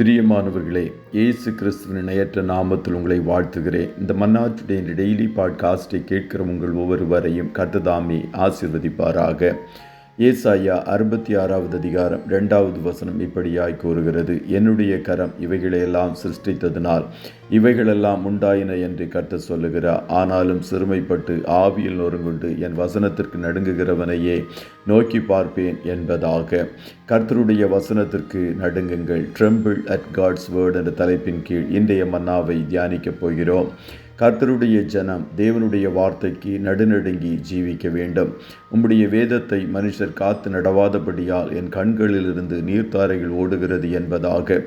பிரியமானவர்களே, இயேசு கிறிஸ்துவின் இணையற்ற நாமத்தில் உங்களை வாழ்த்துகிறேன். இந்த மன்னாட்டுடைய டெய்லி பாட்காஸ்டை கேட்கிற உங்கள் ஒவ்வொருவரையும் கர்த்தர் தாமே ஆசீர்வதிப்பாராக. ஏசாயா 66வது அதிகாரம் 2வது வசனம் இப்படியாய் கூறுகிறது: என்னுடைய கரம் இவைகளையெல்லாம் சிருஷ்டித்ததினால் இவைகளெல்லாம் உண்டாயின என்று கர்த்தர் சொல்லுகிறார். ஆனாலும் சிறுமைப்பட்டு ஆவியில் நொறுங்குண்டு என் வசனத்திற்கு நடுங்குகிறவனையே நோக்கி பார்ப்பேன் என்பதாக. கர்த்தருடைய வசனத்திற்கு நடுங்குங்கள். ட்ரெம்பிள் அட் காட்ஸ் வேர்ட் என்ற தலைப்பின் கீழ் இன்றைய மன்னாவை தியானிக்கப் போகிறோம். கர்த்தருடைய ஜனம் தேவனுடைய வார்த்தைக்கு நடுநடுங்கி ஜீவிக்க வேண்டும். உம்முடைய வேதத்தை மனுஷர் காத்து நடவாதபடியால் என் கண்களிலிருந்து நீர்த்தாரைகள் ஓடுகிறது என்பதாக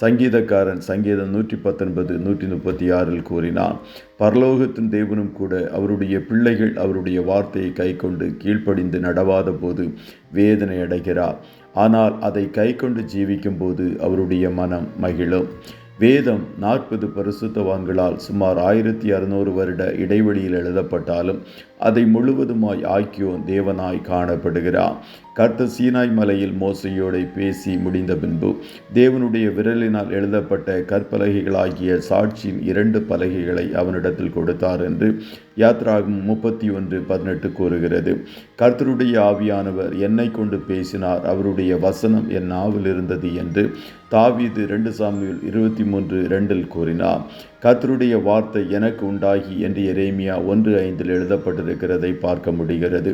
சங்கீதக்காரன் சங்கீதம் 119:136 கூறினான். பரலோகத்தின் தேவனும் கூட அவருடைய பிள்ளைகள் அவருடைய வார்த்தையை கைக்கொண்டு கீழ்ப்படிந்து நடவாத போது வேதனை அடைகிறார். ஆனால் அதை கைக்கொண்டு ஜீவிக்கும் போது அவருடைய மனம் மகிழும். வேதம் 40 பரிசுத்தவான்களால் சுமார் 1600 வருட இடைவெளியில் எழுதப்பட்டாலும் அதை முழுவதுமாய் ஆக்கியோன் தேவனாய் காணப்படுகிறார். கர்த்தர் சீனாய் மலையில் மோசையோடு பேசி முடிந்த பின்பு தேவனுடைய விரலினால் எழுதப்பட்ட கற்பலகைகளாகிய சாட்சியின் 2 பலகைகளை அவனிடத்தில் கொடுத்தார் என்று யாத்ராகமம் 31:18 கூறுகிறது. கர்த்தருடைய ஆவியானவர் என்னை கொண்டு பேசினார், அவருடைய வசனம் என் நாவில் இருந்தது என்று தாவீது 2 சாமுவேல் 23:2 கூறினார். கர்த்தருடைய வார்த்தை எனக்கு உண்டாகி என்று எரேமியா 1:5 எழுதப்பட்டிருக்கிறதை பார்க்க முடிகிறது.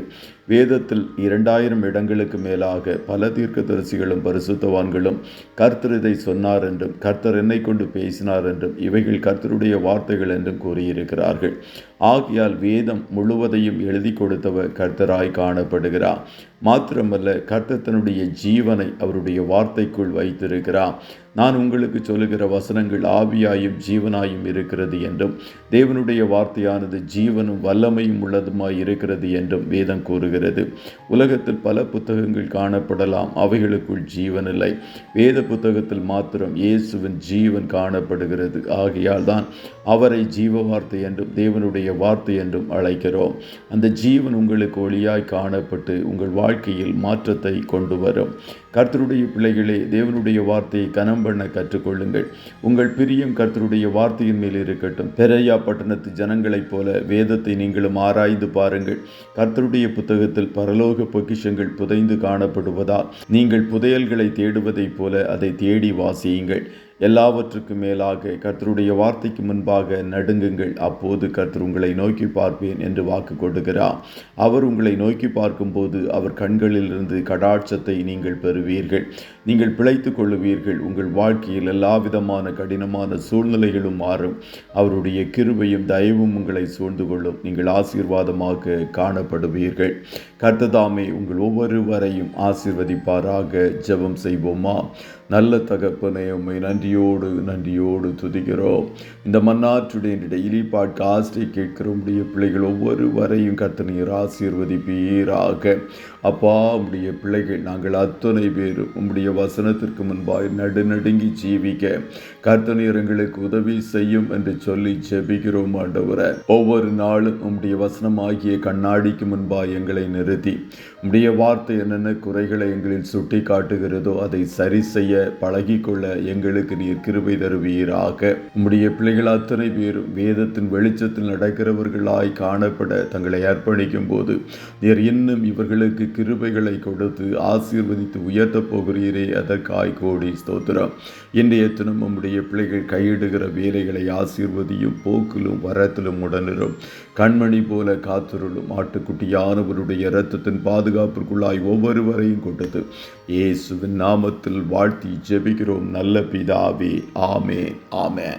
வேதத்தில் 2000 இடங்களுக்கு மேலாக பல தீர்க்கதரிசிகளும் பரிசுத்தவான்களும் கர்த்தர் இதை சொன்னார் என்றும் கர்த்தர் என்னை கொண்டு பேசினார் என்றும் இவைகள் கர்த்தருடைய வார்த்தைகள் என்றும் கூறியிருக்கிறார்கள். ஆகையால் வேதம் முழுவதையும் எழுதி கொடுத்தவர் கர்த்தராய் காணப்படுகிறார். மாத்திரமல்ல, கர்த்தர் தன்னுடைய ஜீவனை அவருடைய வார்த்தைக்குள் வைத்திருக்கிறார். நான் உங்களுக்கு சொல்லுகிற வசனங்கள் ஆவியாயும் ஜீவனாயும் இருக்கிறது என்றும் தேவனுடைய வார்த்தையானது ஜீவனும் வல்லமையும் உள்ளதுமாய் இருக்கிறது என்றும் வேதம் கூறுகிறது. உலகத்தில் பல புத்தகங்கள் காணப்படலாம், அவைகளுக்குள் ஜீவன் இல்லை. வேத புத்தகத்தில் மாத்திரம் இயேசுவின் ஜீவன் காணப்படுகிறது. ஆகையால் தான் அவரை ஜீவ வார்த்தை என்றும் தேவனுடைய வார்த்தை என்றும் அழைக்கிறோம். அந்த ஜீவன் உங்களுக்கு ஒளியாய் காணப்பட்டு உங்கள் வாழ்க்கையில் மாற்றத்தை கொண்டு வரும். கர்த்தருடைய பிள்ளைகளே, தேவனுடைய வார்த்தையை கனம் பண்ண கற்றுக்கொள்ளுங்கள். உங்கள் பிரியம் கர்த்தருடைய வார்த்தையின் மேல் இருக்கட்டும். பெரையா பட்டணத்து ஜனங்களைப் போல வேதத்தை நீங்களும் ஆராய்ந்து பாருங்கள். கர்த்தருடைய புத்தகத்தில் பரலோக பொக்கிஷங்கள் புதைந்து காணப்படுவதால் நீங்கள் புதையல்களை தேடுவதைப் போல அதை தேடி வாசியுங்கள். எல்லாவற்றுக்கும் மேலாக கர்த்தருடைய வார்த்தைக்கு முன்பாக நடுங்குங்கள். அப்போது கர்த்தர் உங்களை நோக்கி பார்ப்பேன் என்று வாக்கு கொடுக்கிறார். அவர் உங்களை நோக்கி பார்க்கும்போது அவர் கண்களிலிருந்து கடாட்சத்தை நீங்கள் பெறுவீர்கள். நீங்கள் பிழைத்து கொள்ளுவீர்கள். உங்கள் வாழ்க்கையில் எல்லா விதமான கடினமான சூழ்நிலைகளும் மாறும். அவருடைய கிருபையும் தயவும் உங்களை சூழ்ந்து கொள்ளும். நீங்கள் ஆசீர்வாதமாக காணப்படுவீர்கள். கர்த்தர் தாமே உங்கள் ஒவ்வொருவரையும் ஆசீர்வதிப்பாராக. ஜெபம் செய்வோமா? நல்ல தகப்பனே, உம்மை நன்றியோடு துதிக்கிறோம். இந்த மன்னாற்றுடைய டெய்லி பாட்காஸ்டை கேட்கிற உம்முடைய பிள்ளைகள் ஒவ்வொருவரையும் கர்த்தர் நீர் ஆசீர்வதிப்பீராக. அப்பா, உம்முடைய பிள்ளைகள் நாங்கள் அத்தனை பேரும் உம்முடைய வசனத்திற்கு முன்பாக நடுநடுங்கி ஜீவிக்க கர்த்தர் நீர் எங்களுக்கு உதவி செய்யும் என்று சொல்லி ஜெபிக்கிறோம். ஆண்டவரே, ஒவ்வொரு நாளும் உம்முடைய வசனமாகிய கண்ணாடிக்கு முன்பாக எங்களை நிறுத்தி உம்முடைய வார்த்தை என்னென்ன குறைகளை எங்களில் சுட்டி காட்டுகிறதோ அதை சரி செய்ய பழகிக்கொள்ள எங்களுக்கு நீர் கிருபை தருவீராக. உம்முடைய பிள்ளைகள் அத்தனை பேரும் வேதத்தின் வெளிச்சத்தில் நடக்கிறவர்களாய் காணப்பட தங்களை அர்ப்பணிக்கும் போது நீர் இன்னும் இவர்களுக்கு கிருபைகளை கொடுத்து ஆசீர்வதித்து உயர்த்தப் போகிறீரே, அதற்காய் கோடி ஸ்தோத்திரம். இன்றைய தினம் உம்முடைய பிள்ளைகள் கையிடுகிற வேலைகளை ஆசீர்வதியும். போக்கிலும் வரத்திலும் உடனிரும். கண்மணி போல காத்துருளும். ஆட்டுக்குட்டியானவருடைய இரத்தத்தின் பாதுகாப்பிற்குள்ளாய் ஒவ்வொருவரையும் கொடுத்து இயேசுவின் நாமத்தில் வாழ்த்தி ஜெபிக்கிறோம் நல்ல பிதாவே. ஆமென்.